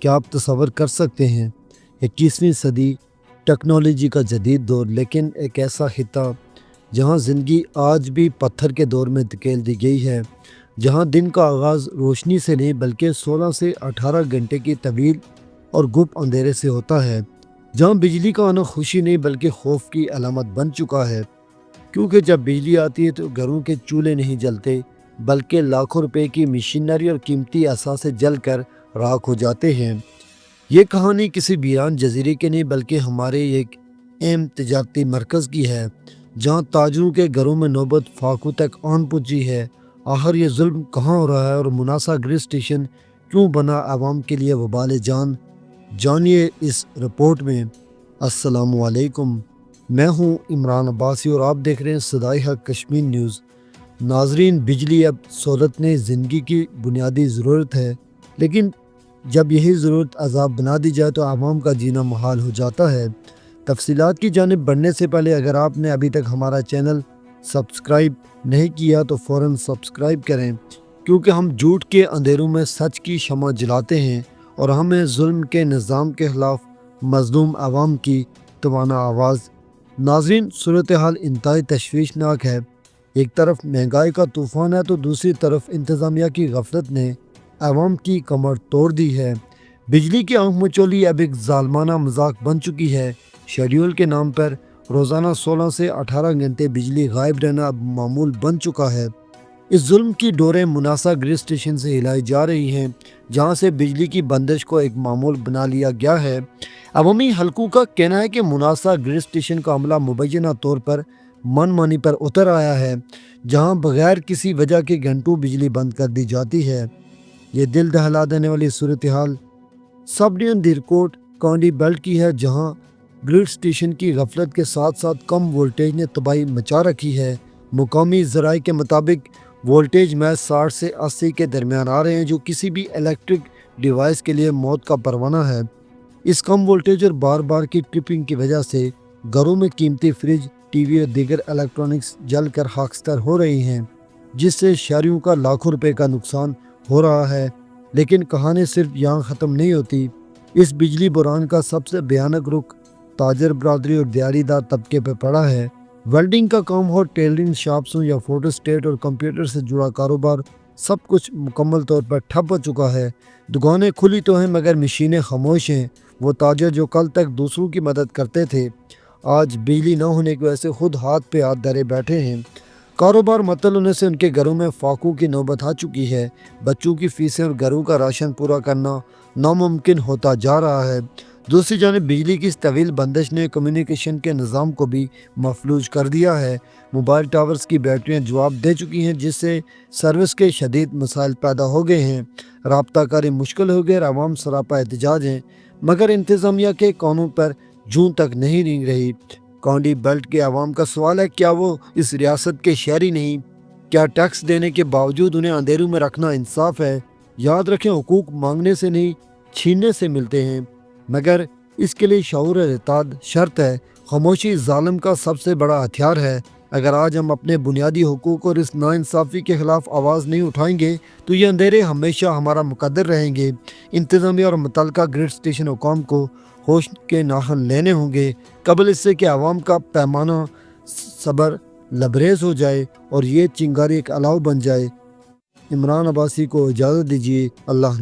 کیا آپ تصور کر سکتے ہیں 21ویں صدی ٹیکنالوجی کا جدید دور، لیکن ایک ایسا خطہ جہاں زندگی آج بھی پتھر کے دور میں دھکیل دی گئی ہے، جہاں دن کا آغاز روشنی سے نہیں بلکہ 16 سے 18 گھنٹے کی طویل اور گپ اندھیرے سے ہوتا ہے، جہاں بجلی کا آنا خوشی نہیں بلکہ خوف کی علامت بن چکا ہے، کیونکہ جب بجلی آتی ہے تو گھروں کے چولہے نہیں جلتے بلکہ لاکھوں روپے کی مشینری اور قیمتی اثاثے جل کر راکھ ہو جاتے ہیں۔ یہ کہانی کسی ویران جزیرے کی نہیں بلکہ ہمارے ایک اہم تجارتی مرکز کی ہے، جہاں تاجروں کے گھروں میں نوبت فاقوں تک آن پہنچی ہے۔ آخر یہ ظلم کہاں ہو رہا ہے اور مناسا گریڈ اسٹیشن کیوں بنا عوام کے لیے وبال جان؟ جانیے اس رپورٹ میں۔ السلام علیکم، میں ہوں عمران عباسی اور آپ دیکھ رہے ہیں صدائے حق کشمیر نیوز۔ ناظرین، بجلی اب سہولت نے زندگی کی بنیادی ضرورت ہے، لیکن جب یہی ضرورت عذاب بنا دی جائے تو عوام کا جینا محال ہو جاتا ہے۔ تفصیلات کی جانب بڑھنے سے پہلے اگر آپ نے ابھی تک ہمارا چینل سبسکرائب نہیں کیا تو فوراً سبسکرائب کریں، کیونکہ ہم جھوٹ کے اندھیروں میں سچ کی شمع جلاتے ہیں اور ہمیں ظلم کے نظام کے خلاف مظلوم عوام کی توانا آواز۔ ناظرین، صورتحال انتہائی تشویشناک ہے۔ ایک طرف مہنگائی کا طوفان ہے تو دوسری طرف انتظامیہ کی غفلت نے عوام کی کمر توڑ دی ہے۔ بجلی کی آنکھ مچولی اب ایک ظالمانہ مذاق بن چکی ہے۔ شیڈیول کے نام پر روزانہ 16 سے 18 گھنٹے بجلی غائب رہنا اب معمول بن چکا ہے۔ اس ظلم کی ڈوریں مناسا گریڈ اسٹیشن سے ہلائی جا رہی ہیں، جہاں سے بجلی کی بندش کو ایک معمول بنا لیا گیا ہے۔ عوامی حلقوں کا کہنا ہے کہ مناسا گریڈ اسٹیشن کا عملہ مبینہ طور پر من مانی پر اتر آیا ہے، جہاں بغیر کسی وجہ کے گھنٹوں بجلی بند کر دی جاتی ہے۔ یہ دل دہلا دینے والی صورتحال سب ڈویژن دیرکوٹ کانڈی بیلٹ کی ہے، جہاں گریڈ اسٹیشن کی غفلت کے ساتھ ساتھ کم وولٹیج نے تباہی مچا رکھی ہے۔ مقامی ذرائع کے مطابق وولٹیج محض 60 سے 80 کے درمیان آ رہے ہیں، جو کسی بھی الیکٹرک ڈیوائس کے لیے موت کا پروانہ ہے۔ اس کم وولٹیج اور بار بار کی ٹرپنگ کی وجہ سے گھروں میں قیمتی فریج، ٹی وی اور دیگر الیکٹرانکس جل کر خاکستر ہو رہی ہیں، جس سے شہریوں کا لاکھوں روپے کا نقصان ہو رہا ہے۔ لیکن کہانی صرف یہاں ختم نہیں ہوتی۔ اس بجلی بحران کا سب سے بھیانک رخ تاجر برادری اور دیہڑی دار طبقے پہ پڑا ہے۔ ویلڈنگ کا کام ہو، ٹیلرنگ شاپس ہوں یا فوٹو اسٹیٹ اور کمپیوٹر سے جڑا کاروبار، سب کچھ مکمل طور پر ٹھپ ہو چکا ہے۔ دکانیں کھلی تو ہیں مگر مشینیں خاموش ہیں۔ وہ تاجر جو کل تک دوسروں کی مدد کرتے تھے، آج بجلی نہ ہونے کی وجہ سے خود ہاتھ پہ ہاتھ دھرے بیٹھے ہیں۔ کاروبار معطل ہونے سے ان کے گھروں میں فاقوں کی نوبت آ چکی ہے۔ بچوں کی فیسیں اور گھروں کا راشن پورا کرنا ناممکن ہوتا جا رہا ہے۔ دوسری جانب بجلی کی اس طویل بندش نے کمیونیکیشن کے نظام کو بھی مفلوج کر دیا ہے۔ موبائل ٹاورز کی بیٹریاں جواب دے چکی ہیں، جس سے سروس کے شدید مسائل پیدا ہو گئے ہیں۔ رابطہ کاری مشکل ہو گئے اور عوام سراپا احتجاج ہیں، مگر انتظامیہ کے کانوں پر جوں تک نہیں رنگ رہی۔ کانڈی بیلٹ کے عوام کا سوال ہے، کیا وہ اس ریاست کے شہری نہیں؟ کیا ٹیکس دینے کے باوجود انہیں اندھیروں میں رکھنا انصاف ہے؟ یاد رکھیں، حقوق مانگنے سے نہیں چھیننے سے ملتے ہیں، مگر اس کے لیے شعور اور اتحاد شرط ہے۔ خاموشی ظالم کا سب سے بڑا ہتھیار ہے۔ اگر آج ہم اپنے بنیادی حقوق اور اس ناانصافی کے خلاف آواز نہیں اٹھائیں گے تو یہ اندھیرے ہمیشہ ہمارا مقدر رہیں گے۔ انتظامیہ اور متعلقہ گریڈ اسٹیشن حکام کو ہوش کے ناخن لینے ہوں گے قبل اس سے کہ عوام کا پیمانہ صبر لبریز ہو جائے اور یہ چنگاری ایک الاؤ بن جائے۔ عمران عباسی کو اجازت دیجیے۔ اللہ